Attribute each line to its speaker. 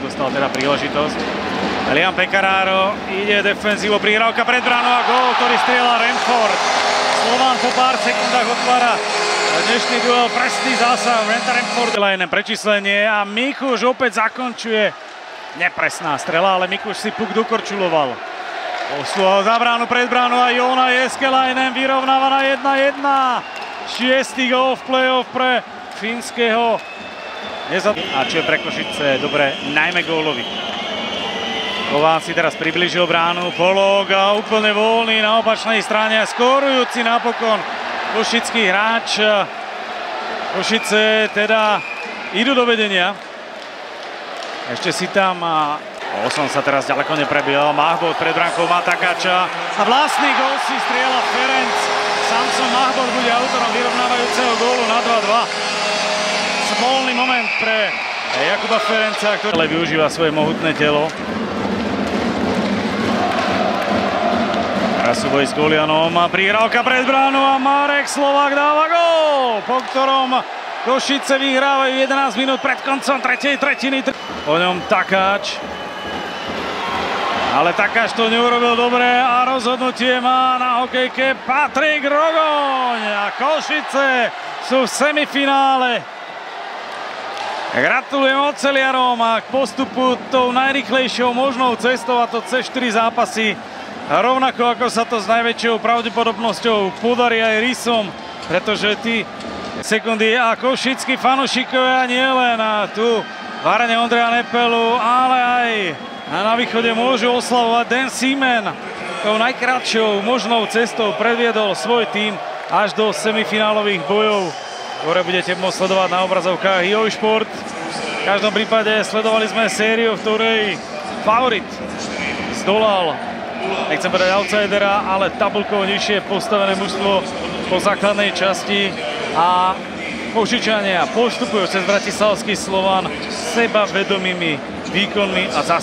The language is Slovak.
Speaker 1: dostal teda príležitosť. Liam Pekararo, ide defenzívo, prihrávka pred bránou a gól, ktorý strieľa Renford. Slovan po pár sekundách otvára dnešný duel, presný zásah Brenta Renforda. Prečíslenie a Mikuš opäť zakončuje. Nepresná strela, ale Mikuš si puk dokorčuloval. Poslúhal za bránu, pred bránu a Joona Jääskeläinen vyrovnáva na 1-1. 6. gól v play-off pre fínskeho. A čo je pre Košice dobre, najmä gólovi. Kován si teraz priblížil bránu, Polok a úplne voľný na opačnej strane a skórujúci napokon košický hráč. Košice teda idú do vedenia. Ešte si tam Olson sa teraz ďaleko neprebíjal, Mahbod pred bránkou má Takáča a vlastný gól si strieľa Ferenc. Samson Mahbod bude autorom vyrovnávajúceho gólu na 2-2. Smolný moment pre Jakuba Ferenca, ktorý využíva svoje mohutné telo. Teraz súboj s Golianom a prihrávka pred bránou a Marek Slovák dáva gól, po ktorom Košice vyhrávajú 11 minút pred koncom tretej tretiny. Po ňom Takáč. Ale Takáč to neurobil dobre a rozhodnutie má na hokejke Patrik Rogoň. A Košice sú v semifinále. Gratulujem oceliarom a k postupu tou najrýchlejšou možnou cestou, a to cez 4 zápasy. Rovnako ako sa to s najväčšou pravdepodobnosťou podarí aj Rysom, pretože tí sekundy a košickí fanúšikovia nielen tu v arene Ondreja Nepelu, ale aj na východe môžu oslavovať. Dan Seaman tou najkratšou možnou cestou predviedol svoj tím až do semifinálových bojov, ktoré budete môcť sledovať na obrazovkách Joysport. V každom prípade sledovali sme sériu, v ktorej favorit zdolal, nechcem povedať outsidera, ale tabulkovo nižšie postavené mužstvo po základnej časti a Košičania postupujú cez bratislavský Slovan sebavedomými výkonmi a zase